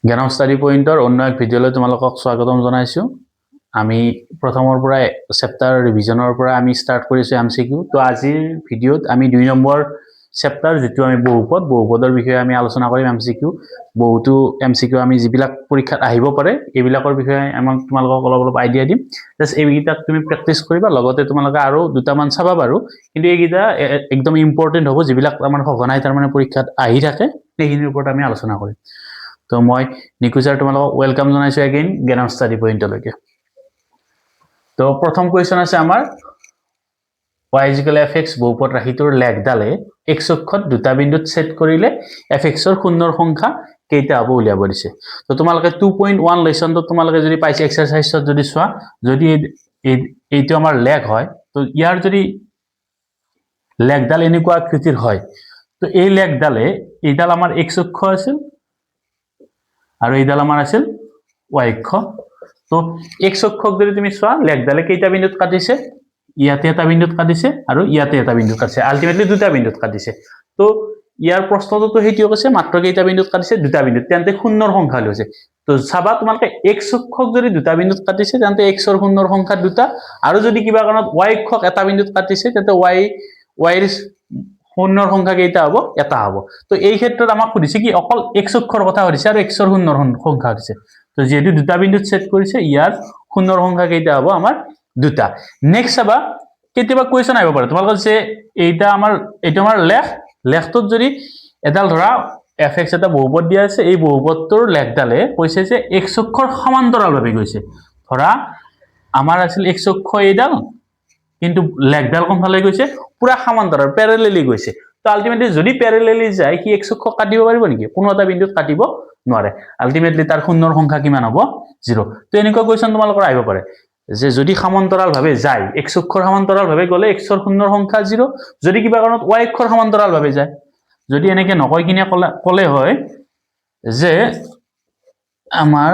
জ্ঞানম study পইণ্টৰ অন্য এক ভিডিঅ'লৈ তোমালোকক স্বাগতম জনাইছোঁ। আমি প্ৰথমৰ পৰা চেপ্টাৰ ৰিভিজনৰ পৰা আমি ষ্টাৰ্ট কৰিছোঁ MCQ। তো আজিৰ ভিডিঅ'ত আমি 2 নম্বৰ চেপ্টাৰ যিটো আমি বহুপদৰ বিষয়ে আমি আলোচনা কৰিম। MCQ বহুতো MCQ আমি যিবিলাক পৰীক্ষাত আহিব পাৰে এইবিলাকৰ বিষয়ে তোমালোকক অলপ আইডিয়া দিম। জাষ্ট এইকেইটাক তুমি প্ৰেক্টিছ কৰিবা, লগতে তোমালোকে আৰু দুটামান চাবা বাৰু, কিন্তু এইকেইটা একদম ইম্পৰ্টেণ্ট হ'ব, যিবিলাক আমাৰ সঘনাই তাৰমানে পৰীক্ষাত আহি থাকে সেইখিনিৰ ওপৰত আমি আলোচনা কৰিম। তো মই নিকু ছাৰ তোমালোকক ওয়েলকাম জনাইছোঁ এগেইন জ্ঞানম ষ্টাডি পইণ্টলৈকে। তো প্ৰথম কুৱেশ্যন আছে আমাৰ y = fx বহুপদ ৰাশিটোৰ লেখডালে x অক্ষত দুটা বিন্দুত ছেদ কৰিলে fx ৰ শূন্যৰ সংখ্যা কেইটা হ'ব উলিয়াব দিছে। তো তোমালোকে 2.1 লেসনটো তোমালোকে যদি পাইছে এক্সাৰসাইজত যদি চোৱা, যদি এইটো আমাৰ লেখ হয়, তো ইয়াৰ যদি লেখডাল এনেকুৱা আকৃতিৰ হয়, তো এই লেখডালে এইডাল আমাৰ x অক্ষ আছিল আৰু এইডাল আমাৰ আছিল y অক্ষ। তো x অক্ষক যদি তুমি চোৱা, লেখডালে কেইটা বিন্দুত কাটিছে, ইয়াতে এটা বিন্দুত কাটিছে আৰু ইয়াতে এটা বিন্দুত কাটিছে, আলটিমেটলি দুটা বিন্দুত কাটিছে। তো ইয়াৰ প্ৰশ্নটো সেইটোও কৈছে, মাত্ৰ কেইটা বিন্দুত কাটিছে, দুটা বিন্দুত, তেন্তে শূন্যৰ সংখ্যা লৈছে। তো চাবা তোমালোকে x অক্ষক যদি দুটা বিন্দুত কাটিছে তেন্তে x ৰ শূন্যৰ সংখ্যা দুটা, আৰু যদি কিবা কাৰণত y অক্ষক এটা বিন্দুত কাটিছে তেন্তে y ৰ শূন্যৰ সংখ্যা কেইটা হ'ব, এটা হ'ব। তো এই ক্ষেত্ৰত আমাক সুধিছে কি অকল x অক্ষৰ কথা সুধিছে আৰু x ৰ শূন্যৰ সংখ্যা সুধিছে। তো যেহেতু দুটা বিন্দুত ছেদ কৰিছে, ইয়াৰ শূন্যৰ সংখ্যা কেইটা হ'ব আমাৰ দুটা। নেক্সট চাবা, কেতিয়াবা কুৱেশ্যন আহিব পাৰে তোমালোকৰ যে এইটা আমাৰ লেখটোত যদি এডাল ধৰা fx এটা বহুপদ দিয়া আছে, এই বহুপদটোৰ লেখডালে কৈছে যে x অক্ষৰ সমান্তৰালভাৱে গৈছে। ধৰা আমাৰ আছিল x অক্ষ এইডাল, কিন্তু লেখডাল কোনফালে গৈছে, পুৰা সমান্তৰাল প্যাৰেলেলি গৈছে। তো আলটিমেটলি যদি প্যাৰেলেলি যায়, কি x অক্ষ কাটিব পাৰিব নেকি? কোনো এটা বিন্দুত কাটিব নোৱাৰে। আলটিমেটলি তাৰ শূন্যৰ সংখ্যা কিমান হ'ব? 0। তো এনেকুৱা কুৱেশ্যন তোমালোকৰ আহিব পাৰে যে যদি সমান্তৰালভাৱে যায়, x অক্ষৰ সমান্তৰালভাৱে গ'লে x ৰ শূন্যৰ সংখ্যা 0, যদি কিবা কাৰণত y অক্ষৰ সমান্তৰালভাৱে যায়, যদি এনেকে নকৈ কিনে ক'লে হয় যে আমাৰ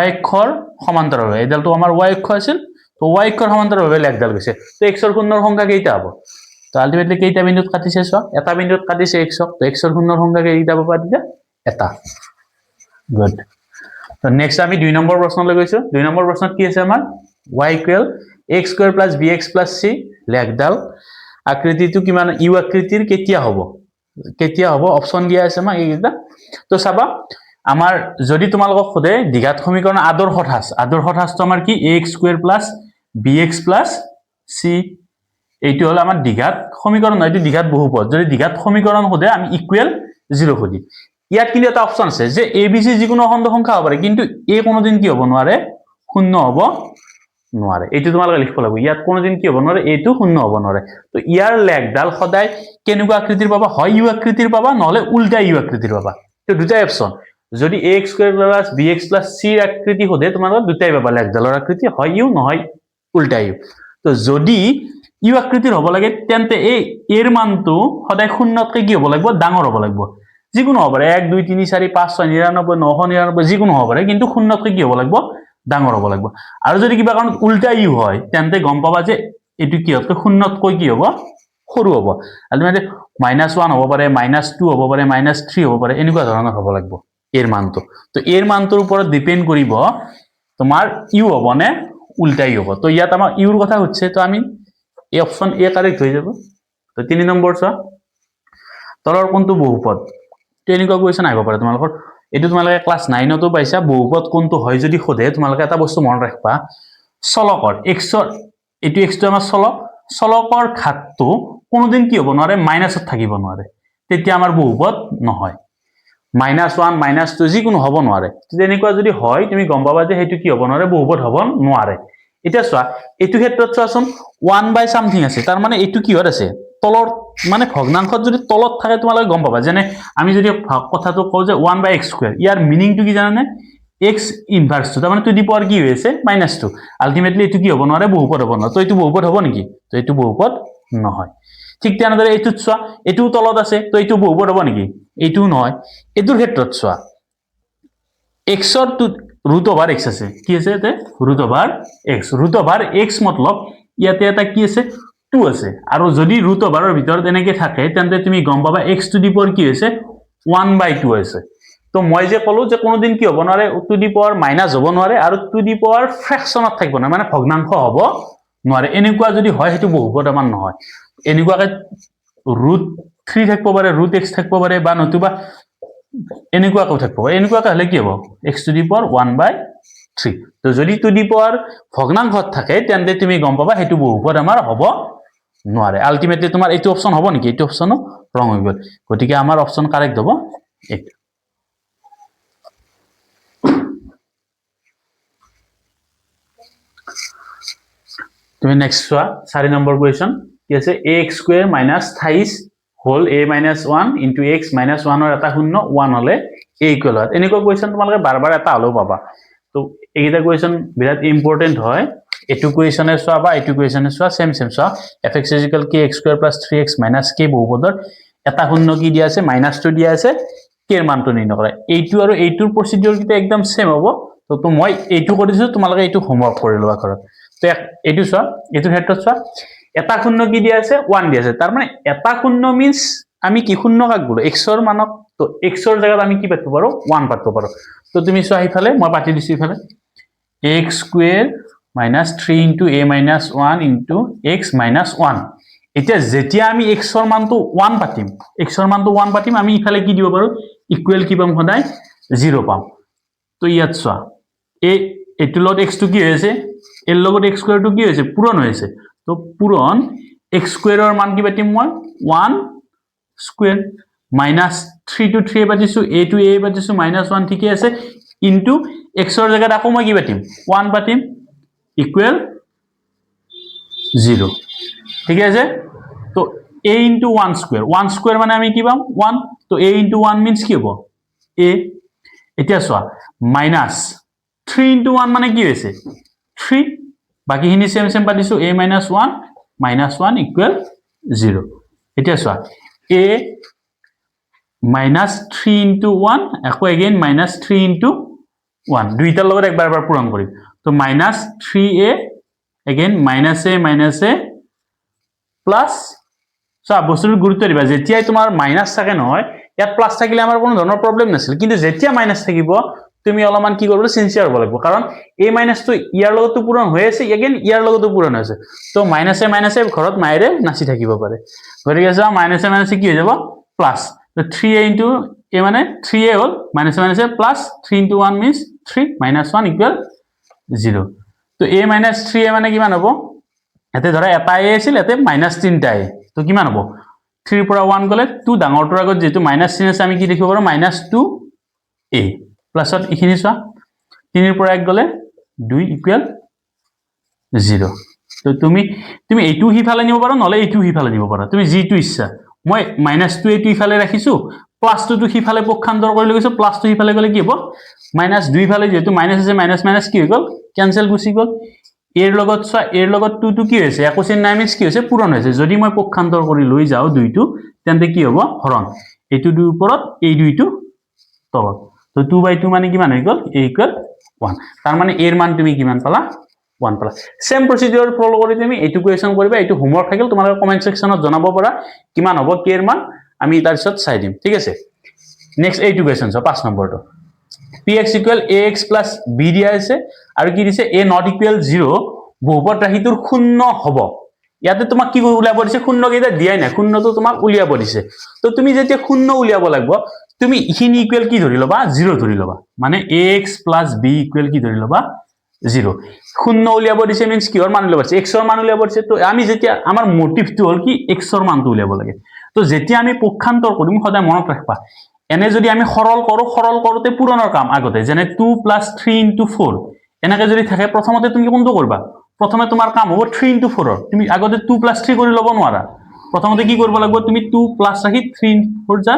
y অক্ষৰ সমান্তৰালভাৱে, এইডালটো আমাৰ y অক্ষ আছিল, তো y অক্ষৰ সমান্তৰালভাৱে লেখডাল গৈছে, তো x ৰ শূন্যৰ সংখ্যা কেইটা হ'ব? তো আলটিমেটলি কেইটা বিন্দুত কাটিছে চোৱা, এটা বিন্দুত কাটিছে x ক, তো x ৰ শূন্যৰ সংখ্যা কেইটা হ'ব পাতিলে? এটা। গুড। তো নেক্সট আমি 2 নম্বৰ প্ৰশ্নলৈ গৈছো। 2 নম্বৰ প্ৰশ্নত কি আছে আমাৰ? y = x² + bx + c লেখডাল আকৃতিটো কিমান, ইউ আকৃতিৰ কেতিয়া হ'ব? অপচন দিয়া আছে আমাক এইকেইটা। তো চাবা, আমাৰ যদি তোমালোকক সোধে দ্বিঘাত সমীকৰণ আদৰ্শ ঠাঁচটো আমাৰ কি? ax² + bx + c, এইটো হল আমাৰ দ্বিঘাত সমীকৰণ, নহয়, এইটো দ্বিঘাত বহুপদ। যদি দ্বিঘাত সমীকৰণ সোধে আমি ইকুৱেল 0 সুধিম। ইয়াত কিন্তু এটা অপচন আছে যে a b c যিকোনো অখণ্ড সংখ্যা হ'ব পাৰে, কিন্তু a কোনোদিন কি হ'ব নোৱাৰে? শূন্য হ'ব নোৱাৰে। এইটো তোমালোকে লিখিব লাগিব, ইয়াত কোনোদিন কি হ'ব নোৱাৰে? এইটো শূন্য হ'ব নোৱাৰে। তো ইয়াৰ লেখডাল সদায় কেনেকুৱা আকৃতিৰ পাবা? হয় ইউ আকৃতিৰ পাবা, নহলে উল্টা ইউ আকৃতিৰ পাবা। তো দুটাই অপচন, যদি ax² + bx + c আকৃতি সোধে তোমালোকে দুটাই পাবা, লেখডালৰ আকৃতি হয় ইউ, নহয় উল্টা ইউ। তো যদি ইউ আকৃতিৰ হ'ব লাগে, তেন্তে এই এৰ মানটো সদায় শূন্যতকৈ কি হ'ব লাগিব? ডাঙৰ হ'ব লাগিব। যিকোনো হ'ব পাৰে, 1 2 3 4 5 6 99 999, যিকোনো হ'ব পাৰে, কিন্তু শূন্যতকৈ কি হ'ব লাগিব? ডাঙৰ হ'ব লাগিব। আৰু যদি কিবা কাৰণত উল্টা ইউ হয়, তেন্তে গম পাবা যে এইটো কিহতকৈ শূন্যতকৈ কি হ'ব? সৰু হ'ব। আলটিমেটলি -1 হ'ব পাৰে, -2 হ'ব পাৰে, -3 হ'ব পাৰে, এনেকুৱা ধৰণৰ হ'ব লাগিব এৰ মানটো। তো এৰ মানটোৰ ওপৰত ডিপেন্ড কৰিব তোমাৰ ইউ হ'ব নে উল্টা ইউ হ'ব। তো ইয়াত আমাৰ ইউৰ কথা হচ্ছে, তো আমি এই অপশন এ কাৰেক্ট হৈ যাব। তো 3 নম্বৰ চোৱা, তলৰ কোনটো বহুপদ? তেনেকুৱা কুৱেশ্যন আহিব পাৰে তোমালোকৰ। এইটো তোমালোকে ক্লাছ 9তো পাইছা, বহুপদ কোনটো হয় যদি সোধে তোমালোকে এটা বস্তু মনত ৰাখবা, চলকৰ এক্সৰ, এইটো এক্সটো আমাৰ চলকৰ ঘাতটো কোনোদিন কি হ'ব নোৱাৰে? মাইনাছত থাকিব নোৱাৰে, তেতিয়া আমাৰ বহুপদ নহয়। -1 -2 যিকোনো হ'ব নোৱাৰে। তেনেকুৱা যদি হয় তুমি গম পাবা যে সেইটো কি হ'ব নোৱাৰে? বহুপদ হ'ব নোৱাৰে। এতিয়া চোৱা, এইটো ক্ষেত্ৰত চোৱাচোন 1/something আছে, তাৰ মানে এইটো কিহত আছে? তলৰ, মানে ভগ্নাংশত যদি তলত থাকে তোমালোকে গম পাবা। যেনে আমি যদি কথাটো কওঁ যে 1/x², ইয়াৰ মিনিংটো কি জানানে? x ইনভাৰ্সটো, তাৰ মানে টু দি পাৱাৰ কি হৈ আছে? -2। আলটিমেটলি এইটো কি হ'ব নোৱাৰে? বহুপদ হ'ব নোৱাৰে। তো এইটো বহুপদ হ'ব নেকি? তো এইটো বহুপদ নহয়। ঠিক তেনেদৰে এইটোত চোৱা, এইটোও তলত আছে, তো এইটো বহুপদ হ'ব নেকি? এইটোও নহয়। এইটোৰ ক্ষেত্ৰত চোৱা, x ৰ √x আছে, কি আছে ইয়াতে? √x। √x মতলব ইয়াতে এটা কি আছে? 2 আছে। আৰু যদি √ৰ ভিতৰত এনেকে থাকে, তেন্তে তুমি গম পাবা x টু দি পাৱাৰ কি হৈছে? 1/2 আছে। তো মই যে কলো যে কোনোদিন কি হ'ব নোৱাৰে টু দি পাৱাৰ মাইনাছ হ'ব নোৱাৰে আৰু টু দি পাৱাৰ ফ্ৰেকশনত থাকিব না মানে ভগ্নাংশ হ'ব নোৱাৰে এনেকুৱা যদি হয় হেতু বহুপদ আমাৰ নহয় এনেকুৱাকে √3 থাকিব পাৰে √x থাকিব পাৰে বা নতুবা এনেকুৱাকৈ থাকিব এনেকুৱাকে হলে কি হ'ব x টু দি পাৱাৰ 1/3 তো যদি টু দি পাৱাৰ ভগ্নাংশত থাকে তেন্তে তুমি গম পাবা হেতু বহুপদ আমাৰ হ'ব নোৱাৰে আলটিমেটলি তোমাৰ এইটো অপচন হ'ব নেকি এইটো অপচনো ৰং হৈ গ'ল গতিকে আমাৰ অপচন কাৰেক্ট হ'ব এইটো তুমি নেক্সট চোৱা 4 নম্বৰ কোৱেশ্চন কি আছে ax square minus 28 whole a minus 1 into x minus 1 ৰ এটা শূন্য 1 হলে a ইকুৱেল হয় এনেকুৱা কোৱেশ্চন তোমালোকে বাৰবাৰ এটা হলেও পাবা তো এইটা কোৱেশ্চন বিৰাট ইম্পৰ্টেন্ট হয় এটু কোৱেশ্চনে চোৱা বা এটু কোৱেশ্চনে চোৱা সেম চোৱা fx = kx square + 3x - k বহুপদৰ এটা শূন্য কি দিয়া আছে -2 দিয়া আছে k এৰ মানটো নিৰ্ণয় কৰা এইটো আৰু এইটোৰ প্ৰসিডিউৰ কিটা একদম সেম হ'ব তো মই এইটো কৰিছো তোমালোকে এইটো হোমৱৰ্ক কৰি লোৱা ঘৰত তো এইটো চোৱা এইটো ক্ষেত্ৰত চোৱা এটা শূন্য কি দিয়া আছে 1 দিয়া আছে তাৰ মানে এটা শূন্য মিন্স আমি কি শূন্য কাক বলো x ৰ মানক তো x ৰ জায়গাত আমি কি পাতিব পাৰো 1 পাতিব পাৰো তো তুমি চোৱা ইফালে মই পাতি দিছি ইফালে x স্কয়াৰ - 3 * a - 1 * x - 1 এতিয়া যেতিয়া আমি x ৰ মানটো 1 পাতিম x ৰ মানটো 1 পাতিম আমি ইফালে কি দিব পাৰো ইকুৱেল কি পাম সদায় 0 পাম তো ইয়াত চোৱা এটো লগত x টো কি হৈছে এৰ লগত x স্কয়াৰ টো কি হৈছে পূৰণ হৈছে তো পূৰণ x স্কয়াৰৰ মান কি পাতিম মই 1 স্কয়ার -3 to 3 পাতিছো a to a পাতিছো -1 ঠিকই আছে ইনটু x ৰ জায়গাত আকৌ মই কি পাতিম 1 পাতিম ইকুৱেল 0 ঠিক আছে তো a into 1 স্কয়ার 1 স্কয়ার মানে আমি কি পাম 1 তো a into 1 means কি হ'ব a এতিয়া চোৱা -3 into 1 মানে কি হৈছে 3 বাকিখিনি সেম পাতিছো a - 1 -1 ইকুৱেল 0 এতিয়া চোৱা a -3 into 1 আকৌ again -3 into 1 দুইটাৰ লগত একবাৰ পূৰণ কৰিম তো -3a again -a plus so বস্তুটো গুৰুত্ব দিবা যেতিয়াই তোমাৰ মাইনাস থাকে নহয় ইয়াত প্লাস থাকিলে আমাৰ কোনো ধৰণৰ প্ৰবলেম নাছিল কিন্তু যেতিয়া মাইনাস থাকিব তুমি অলপমান কি কৰিব সিনসিয়াৰ হ'ব লাগিব কাৰণ a - টো ইয়াৰ লগতো পূৰণ হৈ আছে again ইয়াৰ লগতো পূৰণ হৈছে তো -a ঘৰত মাইৰে নাচি থাকিব পাৰে গতিকে যা -a কি হৈ যাব প্লাস তো 3a into a মানে 3a hall -a plus 3 into 1 means 3 -1 equal 0 তো a - 3a মানে কিমান হ'ব এতে ধৰা এটা a আছিল এতে -3টা a তো কিমান হ'ব 3 ৰ পৰা 1 গলে 2 ডাঙৰটোৰ আগত যেটো -3 আছে আমি কি লিখিব পাৰো -2a প্লাসত ইখিনি চোৱা 3 ৰ পৰা 1 গলে 2 ইকুৱেল 0 তো তুমি এইটো হিফালে নিব পাৰো নহলে এইটো হিফালে নিব পাৰো তুমি জিটো ইচ্ছা মই -2a টো ইফালে ৰাখিছো +2 টো হিফালে পক্ষান্তৰ কৰি লৈছো +2 হিফালে গলে কি হ'ব -2 ফালে যেটো মাইনাস আছে মাইনাস কি হৈ গল ক্যান্সেল গুছি গল এর লগত চোৱা এর লগত 2 টো কি হৈছে একো চিন নাই মিন্স কি হৈছে পূৰণ হৈছে যদি মই পক্ষান্তৰ কৰি লৈ যাও 2 টো তেন্তে কি হ'ব হৰণ এইটো 2 ওপৰত এই 2 টো তলত তো 2/2 মানে কিমান হৈ গল a = 1 তাৰ মানে এৰ মান তুমি কিমান পালা 1 পালা সেম প্ৰসিডিউৰ ফলো কৰি তুমি এইটো কোৱেশ্চন কৰিবা এইটো হোমৱৰ্ক থাকিল তোমালোকে কমেন্ট সেকশনত জনাব পাৰা কিমান হ'ব k এৰ মান আমি তাৰ পিছত চাই দিম ঠিক আছে নেক্সট এইটো কোৱেশ্চন 5 নম্বৰটো px = ax + b দিয়া আছে আৰু কি দিছে a not equal 0 বহুপদ ৰাশিটোৰ শূন্য হ'ব ইয়াতে তোমাক কি উলিয়াব দিছে শূন্য কেইটা দিয়াই নাই শূন্যটো তোমাক উলিয়াব দিছে তো তুমি যেতিয়া শূন্য উলিয়াব লাগিব তুমি ইখিনি ইকুৱেল কি ধৰি লবা 0 ধৰি লবা মানে ax + b ইকুৱেল কি ধৰি লবা 0 শূন্য উলিয়াব দিছে মিন্স কিহৰ মান উলিয়াব দিছে x ৰ মান উলিয়াব দিছে তো আমি যেতিয়া আমাৰ মোটিভটো হল কি x ৰ মানটো উলিয়াব লাগে তো যেতিয়া আমি পক্ষান্তৰ কৰিম সদায় মনত ৰাখবা এনে যদি আমি সৰল কৰোতে পূৰণৰ কাম আগতে যেনে 2 + 3 * 4 এনেকে যদি থাকে প্ৰথমতে তুমি কোনটো কৰিবা প্ৰথমে তোমাৰ কাম হ'ব 3 * 4 তুমি আগতে 2 + 3 কৰি ল'ব নোৱাৰা প্ৰথমতে কি কৰিব লাগিব তুমি 2 প্লাস ৰাখি 3 4 যা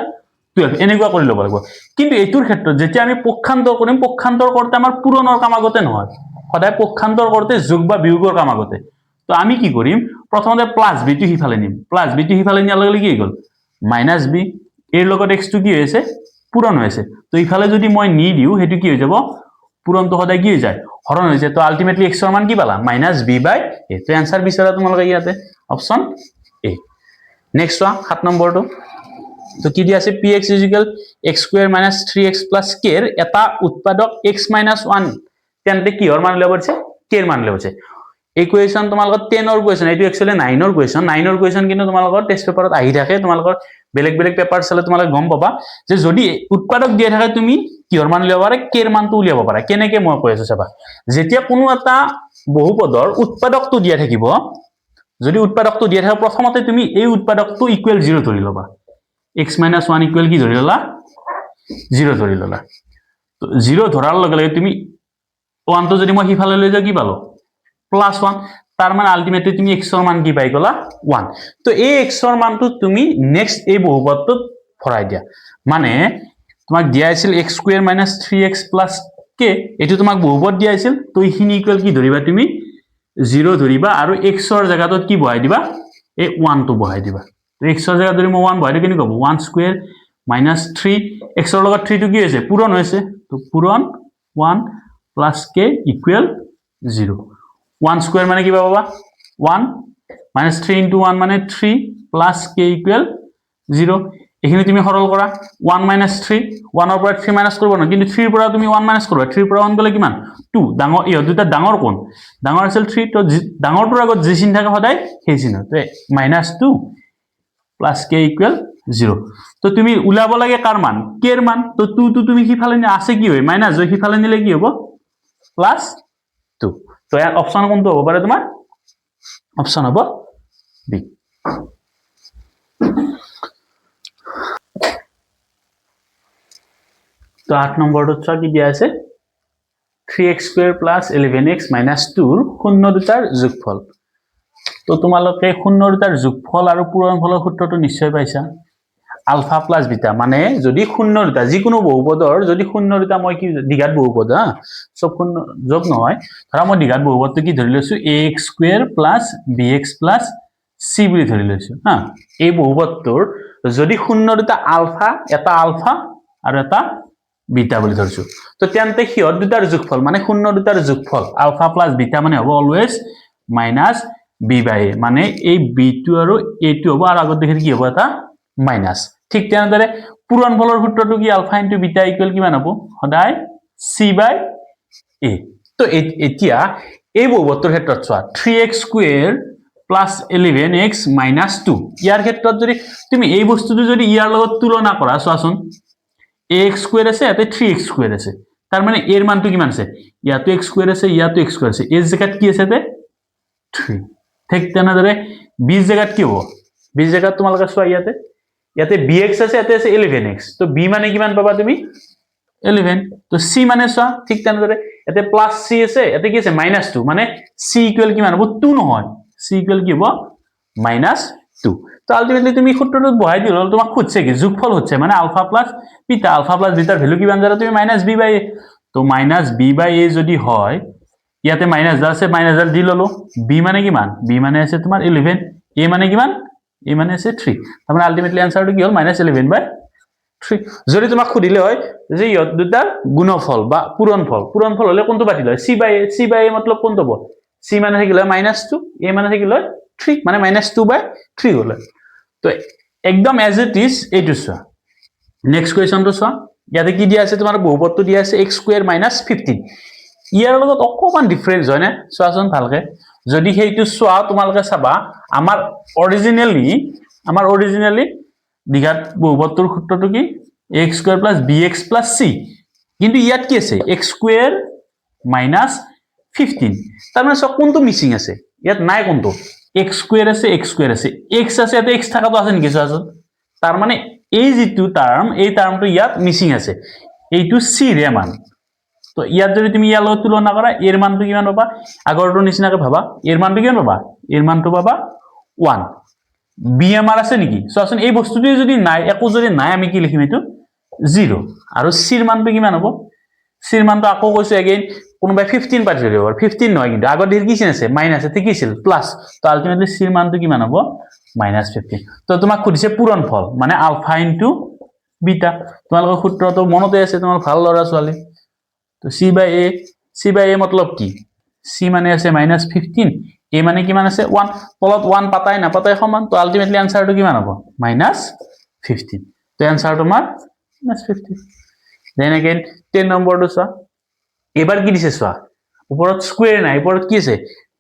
12 এনেকুৱা কৰি ল'ব লাগিব কিন্তু এইটোৰ ক্ষেত্ৰত যেতিয়া আমি পক্ষান্তৰ কৰিম পক্ষান্তৰ কৰতে আমাৰ পূৰণৰ কাম আগতে নহয় সদায় পক্ষান্তৰ কৰতে যোগ বা বিয়োগৰ কাম আগতে তো আমি কি কৰিম প্ৰথমতে প্লাস b টো হিফালে নিম প্লাস b টো হিফালে নিয়াৰ লগে কি হৈ গল -b এৰ লগত x টো কি হৈছে পূৰণ হৈছে তো ইফালে যদি মই নি দিও হেতু কি হৈ যাব পূৰণটো সদায় কি হৈ যায় হৰণ হৈছে তো আলটিমেটলি x ৰ মান কি পালা -b/a তো आंसर বিচাৰা তোমালোকে ইয়াতে অপচন a নেক্সট 7 নম্বৰটো তো কি দিয়া আছে px x square minus 3x plus k এর এটা উৎপাদক x মাইনাস 1 তেন্তে কিহৰ মান লব আছে k এৰ মান লব আছে এই কোৱেচন তোমালোকৰ 10 ৰ কোৱেচন এইটো একচুয়ালি 9 ৰ কোৱেচন 9 ৰ কোৱেচন কিন্তু তোমালোকৰ টেস্ট পেপাৰত আহি থাকে তোমালোকৰ বেলেগ বেলেগ পেপাৰ চালে তোমালোকে গম পাবা যে যদি উৎপাদক দিয়া থাকে তুমি কিহৰ মান উলিয়াব পাৰা k এৰ মানটো উলিয়াব পাৰা কেনেকে মই কৈ আছো চাবা যেতিয়া কোনো এটা বহুপদৰ উৎপাদকটো দিয়া থাকিব যদি উৎপাদকটো দিয়া থাকে প্ৰথমতে তুমি এই উৎপাদকটো ইকুৱেল 0 ধৰি লবা x - 1 ইকুৱেল কি ধৰি ললা 0 ধৰি ললা তো 0 ধৰাৰ লগে লগে তুমি 1 টো যদি মই হিফালে লৈ যাও কি পালো +1 তার মানে আলটিমেটলি তুমি x এর মান কি পাই গলা 1 তো এই x এর মানটো তুমি নেক্সট এই বহুপদত ভৰাই দিয়া মানে তোমাক দিয়া আছিল x square minus 3x plus k এটো তোমাক বহুপদ দিয়া আছিল তো ইখিনি ইকুৱেল কি ধৰিবা তুমি 0 ধৰিবা আৰু x এর জায়গাত কি বহাই দিবা এই 1 টো বহাই দিবা তো x এর জায়গাত ধৰি মই 1 বহাই দিও কেনে কব 1 স্কয়াৰ মাইনাস 3 x এৰ লগত 3 টো কি হৈছে পূৰণ হৈছে তো পূৰণ 1 প্লাস k ইকুৱেল 0 1 স্কয়ার মানে কি পাবা 1 minus 3 into 1 মানে 3 plus k equal 0 এখানে তুমি সরল করা 1 minus 3 1 এর পৰা 3 minus কৰব না কিন্তু 3 এৰ পৰা তুমি 1 minus কৰবা 3 এৰ পৰা 1 গলে কিমান 2 ডাঙৰ ইহ দুটা ডাঙৰ কোন ডাঙৰ আছিল 3 তো ডাঙৰটোৰ আগত যি চিন থাকে সদায় সেই চিন তো -2 plus k equal 0 তো তুমি উলাব লাগে কার মান k এর মান তো 2 তো তুমি হিফালে নি আছে কি হয় মাইনাস যদি হিফালে নিলে কি হ'ব +2 তো ইয়াৰ অপচন কোনটো হ'ব পাৰে তোমাৰ অপচন হ'ব বি তো 8 নম্বৰটো চোৱা কি দিয়া আছে 3x square plus 11x minus 2 ৰ শূন্য দুটাৰ যোগফল তো তোমালোকে শূন্য দুটাৰ যোগফল আৰু পূৰণফলৰ সূত্ৰটো নিশ্চয় পাইছা আলফা প্লাস বিটা মানে যদি শূন্য দুটা যিকোনো বহুপদৰ যদি শূন্য দুটা মই কি দ্বিঘাত বহুপদ সব শূন্য যোগ নহয় ধৰা মই দ্বিঘাত বহুপদটো কি ধৰি লৈছো ax square plus bx plus c বুলি ধৰি লৈছো এই বহুপদটোৰ যদি শূন্য দুটা আলফা আৰু এটা বিটা বুলি ধৰিছো তো তেন্তে হিয়ত দুটাৰ যোগফল মানে শূন্য দুটাৰ যোগফল আলফা প্লাস বিটা মানে হ'ব always minus b by a মানে এই b টো আৰু a টো হ'ব আৰু আগত দেখি কি হ'ব এটা মাইনাস ঠিক তেনেদৰে পূৰণফলৰ সূত্ৰটো কি আলফা ইনটু বিটা ইকুৱেল কিমান হ'ব সদায় c বাই a তো এতিয়া এই বহুপদটোৰ ক্ষেত্ৰত চোৱা 3x square plus 11x minus 2 ইয়াৰ ক্ষেত্ৰত যদি তুমি এই বস্তুটো যদি ইয়াৰ লগত তুলনা কৰা চোৱাচোন ax স্কয়ার আছে এতে 3x স্কয়ার আছে তার মানে এর মানটো কিমান আছে ইয়াতো x স্কয়ার আছে ইয়াতো x স্কয়ার আছে এর জায়গাত কি আছে তে 3 ঠিক তেনেদৰে b জায়গাত কি হ'ব b জায়গাত তোমালোকে চোৱা ইয়াতে bx আছে ইয়াতে আছে 11x তো b মানে কিমান পাবা তুমি 11 তো c মানে চোৱা ঠিক তেনেদৰে ইয়াতে প্লাস c আছে ইয়াতে কি আছে -2 মানে c ইকুৱেল কিমান হ'ব 2 নহয় c ইকুৱেল কি হ'ব -2 তো আলটিমেটলি তুমি সূত্ৰটো বহাই দিল তোমাক খুঁজছে কি যোগফল হচ্ছে মানে আলফা প্লাস বিটাৰ ভ্যালু কিমান জানো তুমি -b বাই a তো -b বাই a যদি হয় ইয়াতে মাইনাস দা আছে মাইনাস দা দি ললো b মানে কিমান b মানে আছে তোমাৰ 11 a মানে কিমান a মানে আছে 3 তাৰ মানে আলটিমেটলি আনসাৰটো কি হ'ল -11/3 যদি তোমাক খুদিলে হয় যে ইহত দুটাৰ গুণফল বা পূৰণফল হলে কোনটো বাতিল হয় c বাই a মতলব কোনটো হ'ব c মানে থাকিলে -2 a মানে থাকিলে 3 মানে -2/3 হল তো একদম এজ ইট ইজ এইটো চোৱা নেক্সট কোৱেচনটো চোৱা ইয়াতে কি দিয়া আছে তোমাৰ বহুপদটো দিয়া আছে x স্কয়াৰ মাইনাস 15 ইয়াৰ লগত অকমান ডিফাৰেন্স হয় না চোৱাচোন ভালকে যদি হেইটো চোৱা তোমালোকে চাবা আমাৰ অৰিজিনালি দ্বিঘাত বহুপদটোৰ সূত্ৰটো কি x square plus bx plus c কিন্তু ইয়াত কি আছে x স্কয়ার মাইনাস 15 তাৰ মানে কোনটো মিসিং আছে ইয়াত নাই কোনটো x স্কয়াৰ আছে x আছে ইয়াতে x থাকাটো আছে নেকি চোৱাচোন তাৰ মানে এই যেটো টাৰ্ম এই টাৰ্মটো ইয়াত মিসিং আছে এইটো c ৰে মান তো ইয়াত যদি তুমি ইয়াৰ লগত তুলনা কৰা এৰ মানটো কিমান পাবা আগৰটো নিচিনাকৈ ভাবা এৰ মানটো কিমান পাবা এৰ মানটো পাবা 1 বি আমাৰ আছে নেকি চোৱাচোন এই বস্তুটো যদি নাই একো যদি নাই আমি কি লিখিম এটো 0 আৰু c ৰ মানটো কিমান হ'ব c ৰ মানটো আকৌ কৈছো এগেইন কোনোবাই 15 পাতি দিব 15 নহয় কিন্তু আগৰ দিৰ কি চিন আছে মাইনাস আছে কি ছিল প্লাস তো আলটিমেটলি c ৰ মানটো কিমান হ'ব -15 তো তোমাক খুদিছে পূৰণফল মানে আলফা ইনটু বিটা তোমালোকৰ সূত্ৰটো মনতে আছে তোমাৰ ভাল লৰা ছোৱালী তো c বাই a মতলব কি c মানে আছে -15 a মানে কিমান আছে 1 তলত 1 পাতাই না পাতাই সমান তো আলটিমেটলি আনসাৰটো কিমান হ'ব -15 তো এনসাৰ তোমাৰ -50 দেন अगेन 10 নম্বৰটো চোৱা এবাৰ কি দিছে চোৱা ওপৰত স্কয়াৰ নাই ওপৰত কি আছে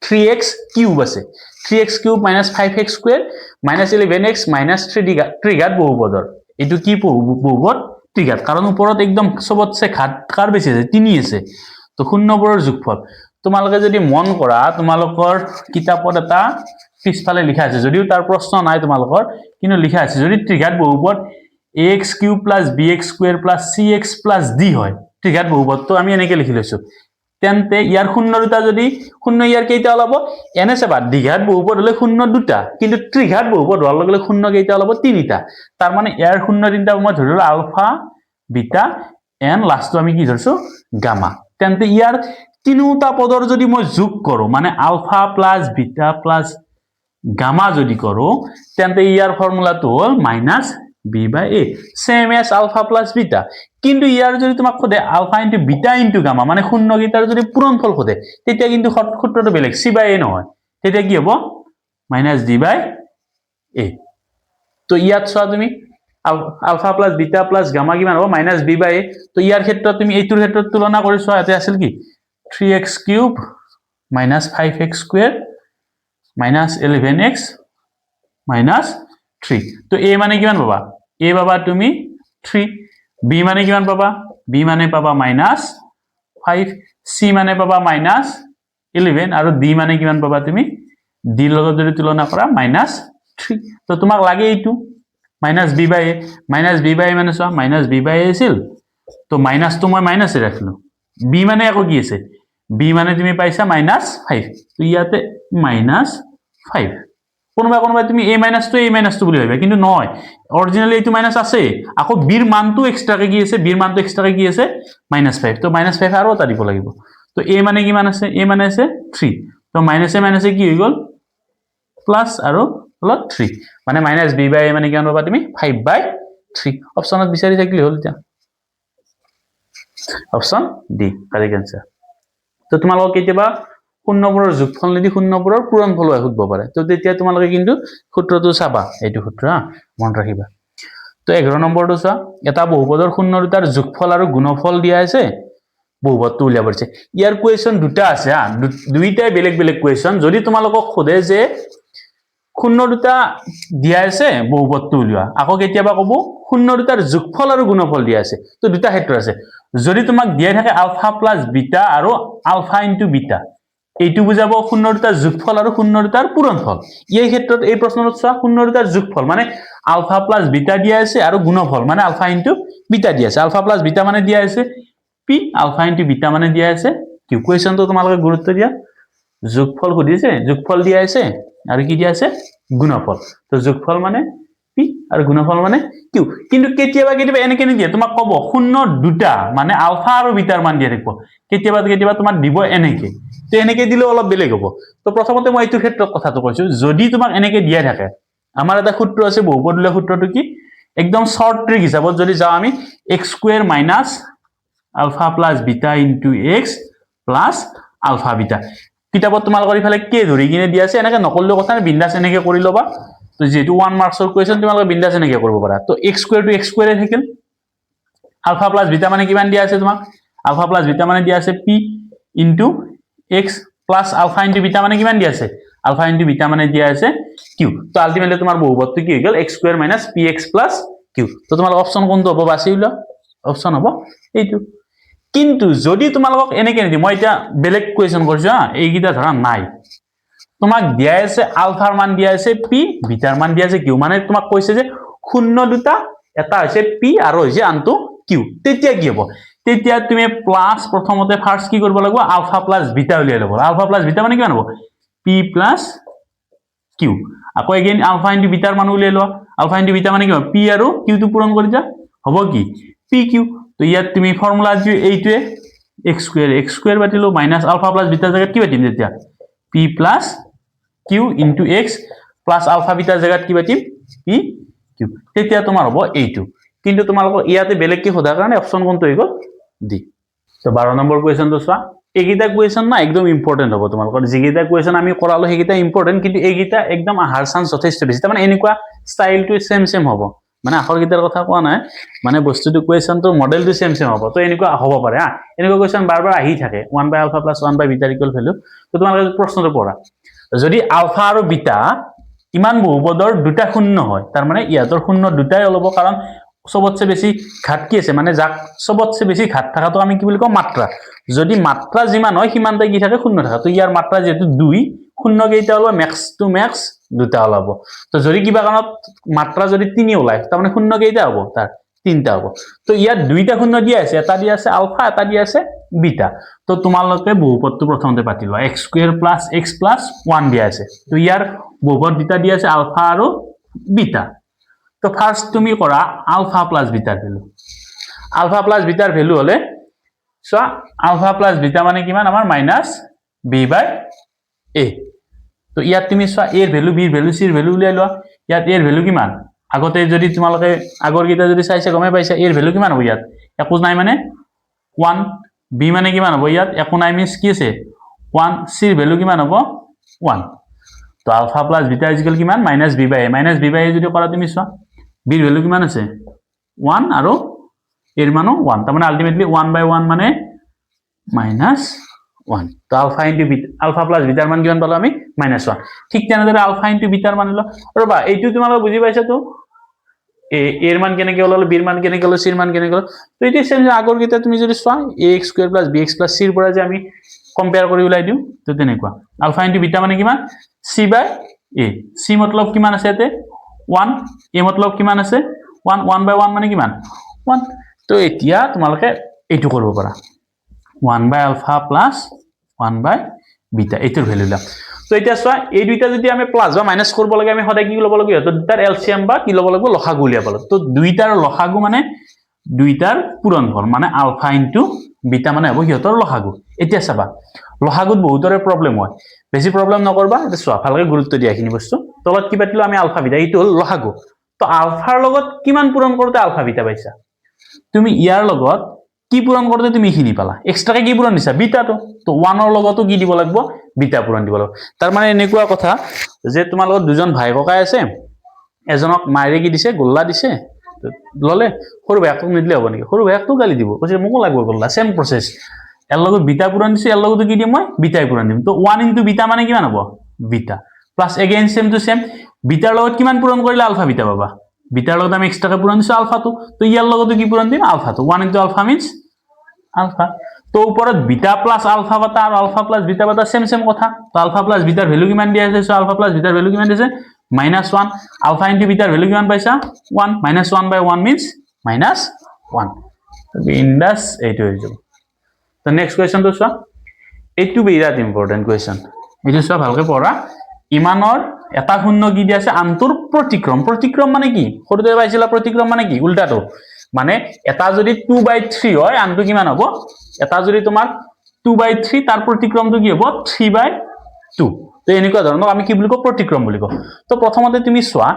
3x কিউব আছে 3x cube - 5x square - 11x - 3 ত্ৰিঘাত বহুপদৰ এটো কি বহুপদ ত্ৰিঘাত কাৰণ ওপৰত একদম সবতছে ঘাত কাৰ বেছি আছে 3 আছে তো 0 নম্বৰৰ যোগফল তোমালোকে যদি মন কৰা তোমালোকৰ কিতাপত এটা পিছফালে লিখা আছে যদিও তাৰ প্ৰশ্ন নাই তোমালোকৰ কিন্তু লিখা আছে যদি ত্ৰিঘাত বহুপদ ax cube + bx square + cx + d হয় ত্ৰিঘাত বহুপদ তো আমি এনেকৈ লিখি লৈছো তেন্তে ইয়াৰ শূন্য দুটা যদি শূন্য ইয়াৰ কেইটা ওলাব এনে চাবা দ্বিঘাত বহুপদ হলে শূন্য দুটা কিন্তু ত্ৰিঘাত বহুপদ হোৱাৰ লগে লগে শূন্য কেইটা ওলাব তিনিটা তাৰ মানে ইয়াৰ শূন্য তিনিটা মই ধৰিলো আলফা বিটা এন লাষ্টটো আমি কি ধৰছো গামা তেন্তে ইয়াৰ তিনিটা পদৰ যদি মই যোগ কৰো মানে alpha plus beta plus gamma যদি কৰো তেন্তে ইয়াৰ ফৰ্মুলাটো হল -b/a same as alpha plus beta কিন্তু ইয়াৰ যদি তোমাক খোদে alpha into beta into gamma মানে শূন্য গিটাৰ যদি পূৰণফল খোদে তেতিয়া কিন্তু সূত্ৰটো বেলেগ c/a নহয় তেতিয়া কি হ'ব -d/a তো ইয়াত চোৱা তুমি alpha plus beta plus gamma কিমান হ'ব -b/a তো ইয়াৰ ক্ষেত্ৰত তুমি এইটোৰ ক্ষেত্ৰত তুলনা কৰি চোৱা এতে আছিল কি 3x cube - 5x square - 11x - 3 তো a মানে কিমান পাবা a পাবা তুমি 3 b মানে কিমান পাবা b মানে পাবা -5 c মানে পাবা -11 আৰু d মানে কিমান পাবা তুমি d লগত যদি তুলনা কৰা -3 তো তোমাক লাগে এইটো -b/a -b/a মানে চোৱা -b/a আছিল তো মাইনাস তো মই মাইনাসে ৰাখিলো b মানে আকৌ কি আছে b মানে তুমি পাইছা -5 তো ইয়াতে -5 কোনোবাই তুমি a - বুলি ভাবিবা কিন্তু নহয় অৰিজিনালি এইটো মাইনাস আছে আকৌ b ৰ মানটো এক্সট্ৰাকে কি আছে b ৰ মানটো এক্সট্ৰাকে কি আছে -5 তো -5 আৰু এটা দিব লাগিব তো a মানে কিমান আছে a মানে আছে 3 তো মাইনাসে কি হৈ গল প্লাস আৰু হলো 3 মানে -b/a মানে কিমান পাবা তুমি 5/3 অপচনত বিচাৰি থাকিলে হল এতিয়া অপচন ডি কাৰেক্ট आंसर তো তোমালোক কেতিয়াবা শূন্য নম্বৰৰ যোগফল নিদি শূন্য নম্বৰৰ পূৰণফল সুধিব পাৰে তো তেতিয়া তোমালোকে কিন্তু সূত্ৰটো চাবা এইটো সূত্ৰ মন ৰাখিবা তো 11 নম্বৰটো চোৱা এটা বহুপদৰ শূন্য দুটাৰ যোগফল আৰু গুণফল দিয়া আছে বহুপদটো উলিয়াব দিছে ইয়াৰ কোৱেশ্চন দুটা আছে দুইটাই বেলেগ বেলেগ কোৱেশ্চন যদি তোমালোকক খোদে যে শূন্য দুটা দিয়া আছে বহুপদটো উলিওৱা আকৌ কেতিয়াবা কব শূন্য দুটাৰ যোগফল আৰু গুণফল দিয়া আছে তো দুটা ক্ষেত্ৰ আছে যদি তোমাক দিয়া থাকে আলফা প্লাস বিটা আৰু আলফা ইনটু বিটা এইটো বুজাব শূন্য দুটাৰ যোগফল আৰু শূন্য দুটাৰ পূৰণফল এই ক্ষেত্ৰত এই প্ৰশ্নটোত চোৱা শূন্য দুটাৰ যোগফল মানে আলফা প্লাস বিটা দিয়া আছে আৰু গুণফল মানে আলফা ইনটু বিটা দিয়া আছে আলফা প্লাস বিটা মানে দিয়া আছে পি আলফা ইনটু বিটা মানে দিয়া আছে কি কোৱেশ্চনটো তোমালোকে গুৰুত্ব দিয়া যোগফল সুধিছে যোগফল দিয়া আছে আৰু কি দিয়া আছে গুণফল তো যোগফল মানে পি আৰু গুণফল মানে কিউ কিন্তু কেতিয়াবা এনেকে নিদিয়ে তোমাক কব শূন্য দুটা মানে আলফা আৰু বিটাৰ মান দিয়া থাকিব কেতিয়াবা তোমাক দিব এনেকে তো এনেকে দিলে অলপ বেলেগ হ'ব তো প্ৰথমতে মই এইটো ক্ষেত্ৰত কথাটো কৈছো যদি তোমাক এনেকে দিয়া থাকে আমাৰ এটা সূত্ৰ আছে বহুপদীয় সূত্ৰটো কি একদম শৰ্ট ট্ৰিক হিচাপত যদি যাও আমি x square minus alpha plus beta into x plus alpha beta কিতাপত তোমালোকৰ ইফালে কে ধৰি কিনে দিয়া আছে এনেকে নকৰিলেও কথা বিন্দাস এনেকে কৰি লবা তো যেটো 1 মাৰ্কসৰ কোৱেশ্চন তোমালোকে বিন্দাস এনেকে কৰিব পাৰা তো x square to x square থাকিল আলফা প্লাস বিটা মানে কিমান দিয়া আছে তোমাক আলফা প্লাস বিটা মানে দিয়া আছে p into x plus alpha into beta মানে কিমান দিয়া আছে আলফা ইনটু বিটা মানে দিয়া আছে q তো আলটিমেটলি তোমাৰ বহুপদটো কি হৈ গল x square minus px plus q তো তোমাৰ অপচন কোনটো হ'ব বাছি উলা অপচন হ'ব এইটো কিন্তু যদি তোমালোকক এনেকে নিদি মই এটা বেলেগ কোৱেশ্চন কৰিছো এই গিটা ধৰা নাই তোমাক দিয়া আছে আলফাৰ মান দিয়া আছে p বিটাৰ মান দিয়া আছে q মানে তোমাক কৈছে যে শূন্য দুটা এটা হৈছে p আৰু হৈছে আনটো q তেতিয়া কি হ'ব তেতিয়া তুমি প্লাস প্ৰথমতে ফাৰ্স্ট কি কৰিব লাগিব আলফা প্লাস বিটা উলিয়াই ল'ব আলফা প্লাস বিটা মানে কিমান হ'ব p প্লাস q আকৌ এগেইন আলফা ইনটু বিটাৰ মান উলিয়াই লোৱা আলফা ইনটু বিটা মানে কি হ'ব p আৰু q টো পূৰণ কৰি যা হ'ব কি pq তো ইয়াত তুমি ফৰ্মুলা দি এইটোৱে x স্কয়াৰ বাতিলো মাইনাস আলফা প্লাস বিটা জায়গাত কি বাতিম তেতিয়া p plus q into x plus alpha beta জায়গাত কি বাতিম p q তেতিয়া তোমাৰ হ'ব এইটো কিন্তু তোমালোকৰ ইয়াতে বেলেগ কি হোদাৰ কাৰণে অপচন কোনটো হৈ গল ডি তো 12 নম্বৰ কোৱেশ্চনটো চোৱা এইগিটা কোৱেশ্চন না একদম ইম্পৰ্টেন্ট হ'ব তোমালোকৰ যিগিটা কোৱেশ্চন আমি কৰালো সেইগিটা ইম্পৰ্টেন্ট কিন্তু এইগিটা একদম আহাৰ চান্স যথেষ্ট বেছি তাৰমানে এনেকুৱা ষ্টাইলটো সেম হ'ব মানে আখৰকেইটাৰ কথা কোৱা নাই, মানে বস্তুটো কুৱেশ্যনটোৰ মডেলটো সেম হ'ব। তো এনেকুৱা হ'ব পাৰে হা, এনেকুৱা কুৱেশ্যন বাৰ বাৰ আহি থাকে 1 বাই আলফা প্লাছ 1 বাই বিটাৰ ইকুৱেল ভেলু। তো তোমালোকে প্ৰশ্নটো পঢ়া, যদি আলফা আৰু বিটা ইমান বহুপদৰ দুটা শূন্য হয়, তাৰ মানে ইহঁতৰ শূন্য দুটাই ওলাব, কাৰণ সবতছে বেছি ঘাত কি আছে, মানে যাক সবতছে বেছি ঘাত থাকাটো আমি কি বুলি কওঁ, মাত্ৰা। যদি মাত্ৰা যিমান হয় সিমানটাই কি থাকে, শূন্য থাকে। তো ইয়াৰ মাত্ৰা যেহেতু 2, শূন্য কেইটা ওলাব, মেক্স টু মেক্স দুটা ওলাব। তো যদি কিবা কাৰণত মাত্ৰা যদি 3 ওলায়, তাৰমানে শূন্য কেইটা হ'ব, তাৰ 3টা হ'ব। তো ইয়াত দুইটা শূন্য দিয়া আছে, এটা দিয়া আছে আলফা, এটা দিয়া আছে বিটা। তো তোমালোকে বহুপদটো প্ৰথমতে পাতি লোৱা, x square plus x plus 1 দিয়া আছে। তো ইয়াৰ বহুপদ দুটা দিয়া আছে আলফা আৰু বিটা। তো ফাৰ্স্ট তুমি কৰা আলফা প্লাস বিটাৰ ভ্যালু। আলফা প্লাস বিটাৰ ভ্যালু হলে সো আলফা প্লাস বিটা মানে কিমান, আমাৰ মাইনাস b বাই a। তো ইয়াত তুমি সো a এৰ ভ্যালু, b এৰ ভ্যালু, c এৰ ভ্যালু উলিয়াই লোৱা। ইয়াত a এৰ ভ্যালু কিমান, আগতে যদি তোমালোকে আগৰ কিটা যদি চাইছে গমে পাইছা, a এর ভ্যালু কিমান হ'ব, ইয়াত একো নাই মানে 1, b মানে কিমান হ'ব, ইয়াত একো নাই মিন্স কি আছে 1, c এর ভ্যালু কিমান হ'ব 1। তো আলফা প্লাস বিটা ইকুয়াল কিমান, minus b by a। Minus b by a যদি কৰা তুমি চোৱা, b এৰ ভ্যালু কিমান আছে 1 আৰু এর মানো 1, তার মানে আলটিমেটলি 1 বাই 1 মানে মাইনাস 1। তো alpha into beta, alpha plus বিটার মান কিমান পালো আমি, মাইনাস 1। ঠিক তেনেদৰে আলফা ইনটু বিটাৰ মান হলো, ৰবা এইটো তোমালোকে বুজি পাইছা। তো এর মান কেনেকে ওলালো, বির মান কেনেকে হলো, সির মান কেনেকে হলো। তো এটি সেম যে আগৰ কিটা তুমি যদি চোৱা ax square plus bx plus c এৰ পৰা যে আমি কম্পেয়াৰ কৰি উলাই দিও, তো তেনেকুৱা আলফা ইনটু বিটা মানে কিমান, c বাই a। c মতলব কিমান আছে ইয়াতে 1, a মতলব কিমান আছে 1, 1 বাই 1 মানে কিমান 1। তো এতিয়া তোমালোকে এইটো কৰিব পাৰা, 1 বাই আলফা প্লাস 1 বাই বিটা, এইটোৰ ভ্যালু লাম। তো এতিয়া চোৱা এই দুইটা যদি আমি প্লাস বা মাইনাস কৰিব লাগে, আমি সদায় কি ল'ব লাগিব, তো দুটাৰ এলসিয়াম বা কি ল'ব লাগিব, লসাগু উলিয়াব লাগিব। তো দুইটাৰ লসাগু মানে দুইটাৰ পূৰণফল, মানে আলফা ইনটু বিটা মানে হ'ব সিহঁতৰ লসাগু। এতিয়া চাবা লসাগুত বহুতৰে প্ৰবলেম হয়, বেছি প্ৰবলেম নকৰবা। এটা চোৱা ভালকে গুৰুত্ব দিয়া এইখিনি বস্তু, তলত কি পাতিলো আমি আলফা বিটা, এইটো হ'ল লসাগু। তো আলফাৰ লগত কিমান পূৰণ কৰোতে আলফা বিটা পাইছা, তুমি ইয়াৰ লগত কি পূৰণ কৰোতে তুমি এইখিনি পালা, এক্সট্ৰাকে কি পূৰণ দিছা, বিটাটো। তো 1 ৰ লগতো কি দিব লাগিব, বিটা পূৰণ দিব লাগিব। তাৰ মানে এনেকুৱা কথা যে তোমাৰ লগত দুজন ভাই ককাই আছে, এজনক মায়েৰে কি দিছে, গোল্লা দিছে, ললে সৰু ভাইকটোক নিদিলে হ'ব নেকি, সৰু ভাইকটো গালি দিব, কৈছে মোকো লাগিব গোল্লা। সেম প্ৰসেস, এৰ লগত বিটা পূৰণ দিছে, এৰ লগতো কি দিম মই, বিটাই পূৰণ দিম। তো 1 ইনটু বিটা মানে কিমান হ'ব, beta plus again same to same, bitter লগত কিমান পূৰণ কৰিলে আলফা বিটা পাবা, বিটাৰ লগত আমি এক্সট্ৰাকে পূৰণ দিছো আলফাটো। তো ইয়াৰ লগতো কি পূৰণ দিম, আলফাটো। 1 ইনটু আলফা মিন্স আলফা। তো ওপৰত বিটা প্লাস আলফা পাতা আৰু আলফা প্লাস বিটা পাতা সেম সেম কথা। তো আলফা প্লাস বিটাৰ ভ্যালু কিমান দিয়া আছে, আলফা প্লাস বিটাৰ ভ্যালু কিমান দিছে -1, আলফা ইনটু বিটাৰ ভ্যালু কিমান পাইছা 1, -1 বাই 1 মিন্স -1। তো বিন্দাস এইটো হৈ যাব। তো নেক্সট কোৱেশ্চনটো চোৱা, এইটো বিৰাট ইম্পৰ্টেন্ট কোৱেশ্চন, এইটো চোৱা ভালকে পঢ়া। ইমানৰ এটা শূন্য কি দিয়া আছে, আনটোৰ প্ৰতিক্ৰম। প্ৰতিক্ৰম মানে কি, সৰুতে পাইছিলা প্ৰতিক্ৰম মানে কি, উল্টাটো। মানে এটা যদি 2/3 হয়, আনটো কিমান হ'ব, এটা যদি তোমাৰ 2/3, তাৰ প্ৰতিক্ৰমটো কি হ'ব 3/2। তো এনেকুৱা ধৰণৰ আমি কি বুলি কওঁ, প্ৰতিক্ৰম বুলি কওঁ। তো প্ৰথমতে তুমি চোৱা,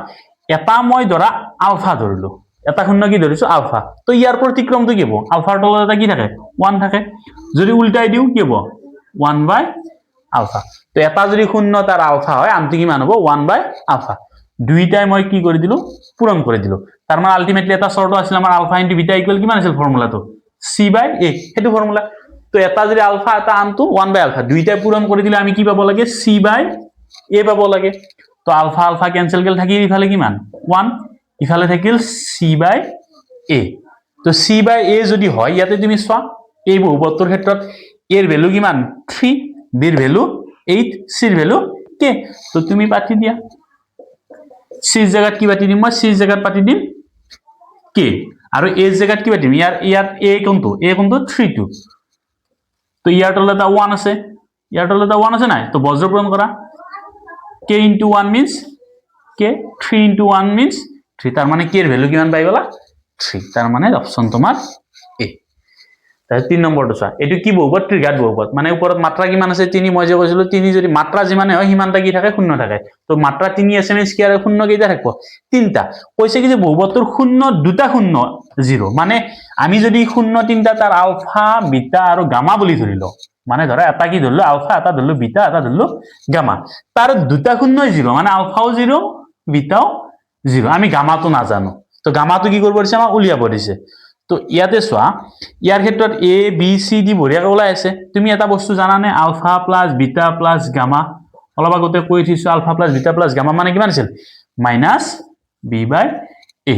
এটা মই ধৰা আলফা ধৰিলো, এটা শূন্য কি ধৰিছো আলফা। তো ইয়াৰ প্ৰতিক্ৰমটো কি হ'ব, আলফাৰ তলত এটা কি থাকে 1 থাকে। যদি উল্টাই দিও কি হ'ব 1 বাই আলফা। তো এটা যদি শূন্য তাৰ আলফা হয়, আনটো কিমান হ'ব 1 বাই আলফা। দুইটাই মই কি কৰি দিলো, পূৰণ কৰি দিলো। তাৰ মানে আলটিমেটলি এটা চৰ্ত আছিল আমাৰ, আলফা ইনটু বিটা ইকুৱেল কিমান আছিল ফৰ্মুলাটো, c বাই a, সেইটো ফৰ্মুলা। তো এটা যদি আলফা, এটা আনটো 1 বাই আলফা, দুইটাই পূৰণ কৰি দিলে আমি কি পাব লাগে, c বাই a পাব লাগে। তো আলফা আলফা কেনসেল গেল, থাকিল ইফালে কিমান 1, ইফালে থাকিল c বাই a। তো c বাই a যদি হয়, ইয়াতে তুমি চোৱা এই বহুপদটোৰ ক্ষেত্ৰত a এর ভ্যালু কিমান 3, b এর ভ্যালু 8, c এর ভ্যালু k। তো তুমি পাতি দিয়া, c এর জায়গাত কি পাতি দিম মই, c এর জায়গাত পাতি দিম k, আৰু a এৰ জায়গাত কি পাতিম, ইয়াৰ a কোনটো 3 টো। তো ইয়াৰ তলত এটা 1 আছে, ইয়াৰ তলত এটা 1 আছে নাই, তো বজ্ৰ পূৰণ কৰা, k into 1 means k, 3 into 1 means 3। তার মানে k এর ভ্যালু কিমান পাই গলা 3। তার মানে অপশন তোমার a। তাহলে 3 নম্বৰটো চোৱা, এইটো কি বহুপদ, ত্ৰিঘাত বহুপদ। মানে ওপৰত মাত্ৰা কিমান আছে 3, মই যে কৈছিলো 3 যদি মাত্ৰা যিমানে হয় সিমানটা কি থাকে, শূন্য থাকে। তো মাত্ৰা 3 আছে মিন্স কি, আৰু শূন্য কেইটা থাকিব 3টা। কৈছে কি যে বহুপদটোৰ শূন্য দুটা শূন্য 0, মানে আমি যদি শূন্য 3টা তাৰ আলফা বিটা আৰু গামা বুলি ধৰিলো, মানে ধৰা এটা কি ধৰিলো আলফা, এটা ধৰিলো বিটা, এটা ধৰিলো গামা, তাৰ দুটা শূন্য 0, মানে আলফাও 0 বিটাও 0, আমি গামাটো নাজানো। তো তো গামাটো কি কৰিব দিছে আমাক উলিয়াব দিছে তো ইয়াতে চোৱা ইয়াৰ ক্ষেত্ৰত এ বি সি ডি বঢ়িয়াকৈ ওলাই আছে তুমি এটা বস্তু জানানে alpha plus beta plus gamma অলপ আগতে কৈ থৈছো alpha plus beta plus gamma মানে কিমান আছিল মাইনাস বি বাই এ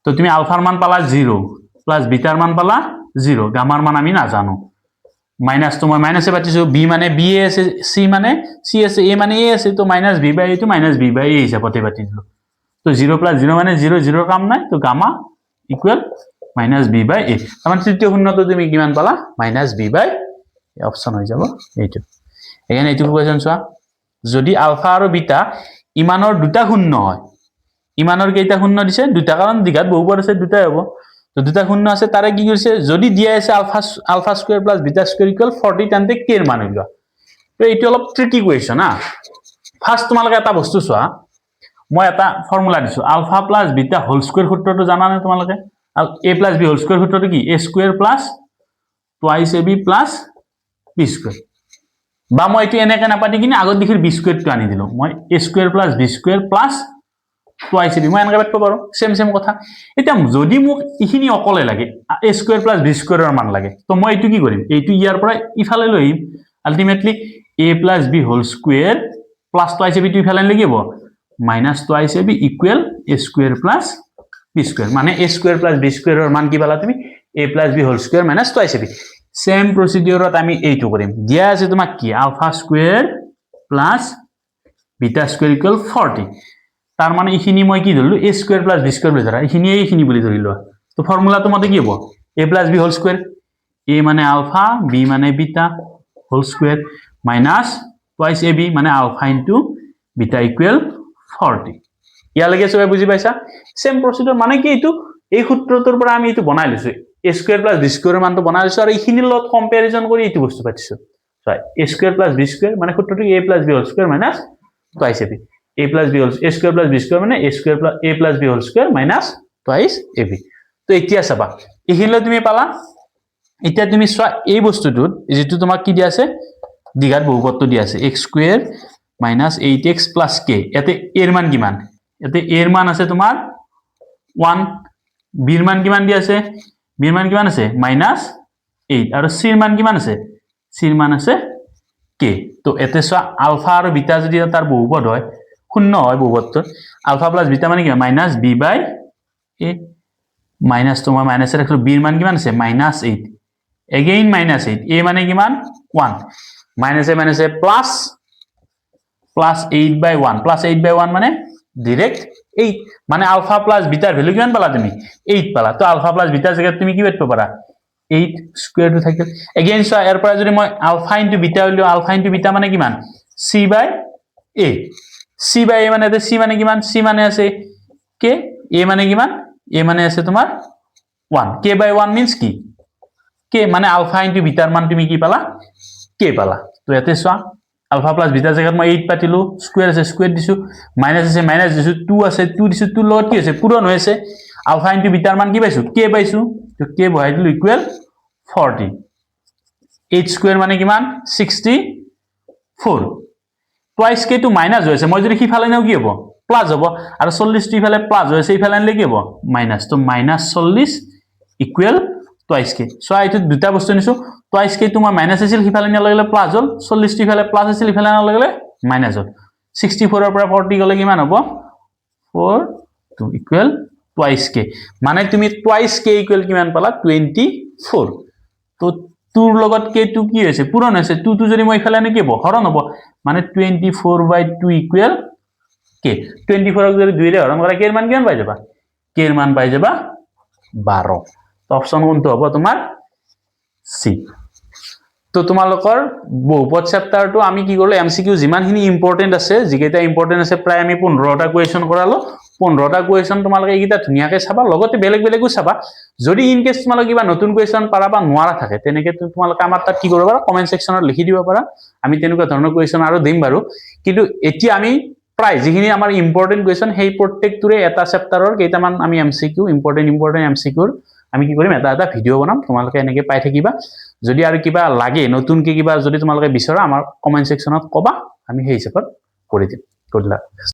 তো তুমি আলফাৰ মান পালা 0 প্লাস বিটাৰ মান পালা 0 গামাৰ মান আমি নাজানো মাইনাস তো মই মাইনাসে পাতিছো বি মানে বি এ আছে সি মানে সি আছে এ মানে এ আছে তো মাইনাস বি বাই এ তো মাইনাস বি বাই এ হিচাপতে পাতি দিলো তো 0 প্লাস 0 মানে 0 0 কাম নাই তো gamma equal minus B by A তার তৃতীয় শূন্যটো তুমি কিমান পালা minus B by A option হৈ যাব এইটো এখানে এইটো কোৱেশ্চন চোৱা যদি আলফা আৰু বিটা ইমানৰ দুটা শূন্য হয় ইমানৰ কেইটা শূন্য দিছে দুটা কাৰণ দিঘাত বহুপদ আছে দুটাই হ'ব তো দুটা শূন্য আছে তাৰে কি কৰিছে যদি দিয়া আছে alpha square plus beta square equal 40 তেন্তে কে এৰ মান উলিওৱা তো এইটো অলপ ট্ৰিকি কোৱেশ্চন হা ফাৰ্স্ট তোমালোকে এটা বস্তু চোৱা মই এটা ফৰ্মুলা দিছো alpha plus beta whole square সূত্ৰটো জানানে তোমালোকে আৰু a plus b whole square সূত্ৰটো কি a square plus twice ab plus b square বা মই এটো এনেকে নাপাতি কিনে আগত দেখিৰ b স্কয়াৰটো আনি দিলো মই a square plus b square plus twice ab মই এনেকে পাতিব পাৰো সেম কথা এটা যদি মোক ইখিনি অকলে লাগে a স্কয়াৰ প্লাস b স্কয়াৰৰ মান লাগে তো মই এটো কি কৰিম এইটো ইয়াৰ পৰা ইফালে লৈ ultimately a plus b whole square plus twice ab টো ইফালে লাগিব minus twice ab equal a square plus b square মানে a স্কয়াৰ প্লাস b স্কয়াৰৰ মান কি পালা তুমি a plus b whole square minus twice ab same প্ৰসিডিউৰত আমি এইটো কৰিম দিয়া আছে তোমাক কি alpha square plus beta square equal 40 তাৰ মানে ইখিনি মই কি ধৰিলো a square plus b square বুলি ধৰা ইখিনি বুলি ধৰিলো তো ফৰ্মুলাটো মতে কি হ'ব a plus b whole square a মানে আলফা b মানে beta whole square minus twice ab মানে আলফা ইনটু বিটা ইকুয়াল 40 ইয়ালৈকে সবাই বুজি পাইছা সেম প্ৰসিডিউৰ মানে কি এইটো এই সূত্ৰটোৰ পৰা আমি এইটো বনাই লৈছো a স্কয়াৰ প্লাস b স্কয়াৰৰ মানটো বনাই লৈছো আৰু ইখিনিৰ লগত কম্পাৰিজন কৰি এইটো বস্তু পাতিছো so a square plus b square মানে সূত্ৰটো a plus b whole square minus twice ab a plus b whole a square plus b square মানে a square plus a plus b whole square minus twice ab তো এতিয়া চাবা ইখিনিলৈ তুমি পালা এতিয়া তুমি চোৱা এই বস্তুটোত যেটো তোমাক কি দিয়া আছে দিঘাত বহুপদটো দিয়া আছে x square minus 8x plus k এতে এর মান কিমান এতে এর মান আছে তোমাৰ 1 বিৰ মান কিমান দিয়া আছে বিৰ মান কিমান আছে মাইনাস 8 আৰু c ৰ মান কিমান আছে c ৰ মান আছে k তো এতে চোৱা আলফা আৰু বিটা যদি তাৰ বহুপদ হয় শূন্য হয় বহুপদটো আলফা প্লাস বিটা মানে কি minus b by a minus তোমাৰ মাইনাসেৰ ৰাখিলো b ৰ মান কিমান আছে মাইনাস 8 এগেইন মাইনাস 8 a মানে কিমান 1 minus a plus plus 8 by 1 plus 8 by 1 মানে ডাইরেক্ট 8 মানে আলফা প্লাস বিটাৰ ভ্যালু কিমান পালা তুমি 8 পালা তো আলফা প্লাস বিটাৰ জায়গাত তুমি কি পাতিব পাৰা 8 স্কয়াৰ টো থাকিল এগেইন সো এৰ পৰা যদি মই আলফা ইনটু বিটা উলিও আলফা ইনটু বিটা মানে কিমান c by a c by a মানে c মানে কিমান c মানে আছে k a মানে কিমান a মানে আছে তোমাৰ 1 k বাই 1 মিন্স কি k মানে আলফা ইনটু বিটাৰ মান তুমি কি পালা k পালা তো এতে চোৱা আলফা প্লাস বিটা জায়গাত মই 8 পাতিলো স্কয়ার আছে স্কয়ার দিছো মাইনাস আছে মাইনাস দিছো 2 আছে 2 দিছো 2 লগত কি আছে পূৰণ হৈ আছে আলফা ইনটু বিটাৰ মান কি পাইছো k পাইছো তো k বহাই দিলো ইকুয়াল 40 8 স্কয়ার মানে কিমান 64 টুৱাইস k টো মাইনাস হৈ আছে মই যদি হিফালে নেও কি হ'ব প্লাস হ'ব আৰু 40 টো ইফালে প্লাস হৈ আছে ইফালে আনলে কি হ'ব মাইনাস তো minus 40 equal twice k so এইটো দুটা বস্তু নিছো টুৱাইস k তোমাৰ মাইনাস আছিল হিফালে নিয়া লগলে প্লাস হল 40 টো ইফালে প্লাস আছিল ইফালে নিয়া লগলে মাইনাস হল 64 ৰ পৰা 40 গলে কিমান হ'ব 4 to ইকুয়াল টুৱাইস k মানে তুমি টুৱাইস k ইকুয়াল কিমান পালা 24 তো টুৰ লগত k টো কি হৈছে পূৰণ হৈছে 2 টো যদি মই ইফালে নে কি হ'ব হৰণ হ'ব মানে 24/2 ইকুয়াল k 24 ক যদি 2 ৰে হৰণ কৰা k এৰ মান কিমান পাই যাবা k এৰ মান পাই যাবা 12 তো অপশন কোনটো হ'ব তোমাৰ c তো তোমালোকৰ বহুপদ চেপ্টাৰটো আমি কি কৰিলো এমসিকিউ যিমানখিনি ইম্পৰ্টেন্ট আছে যিকেইটা ইম্পৰ্টেন্ট আছে প্ৰায় আমি 15টা কোৱেশ্চন কৰালো 15টা কোৱেশ্চন তোমালোকে এইকেইটা ধুনিয়াকৈ চাবা লগতে বেলেগো চাবা যদি ইন কেস তোমালোকে কিবা নতুন কোৱেশ্চন পাৰা বা নোৱাৰা থাকে তেনেকে তোমালোকে আমাৰ তাত কি কৰিব পাৰা কমেন্ট সেকশনত লিখি দিব পাৰা আমি তেনেকুৱা ধৰণৰ কোৱেশ্চন আৰু দিম বাৰু কিন্তু এতিয়া আমি প্ৰায় যিখিনি আমাৰ ইম্পৰ্টেন্ট কোৱেশ্চন সেই প্ৰত্যেকটোৰে এটা চেপ্টাৰৰ কেইটামান আমি এমসিকিউ ইম্পৰ্টেন্ট এমসিকিউৰ আমি কি কৰিম এটা ভিডিও বনাম তোমালোকে এনেকে পাই থাকিবা যদি আৰু কিবা লাগে নতুন কি কিবা যদি তোমালোকে বিচৰা আমাৰ কমেন্ট সেকশনত কবা আমি সেই হিচাপত কৰি দিম গুড লাক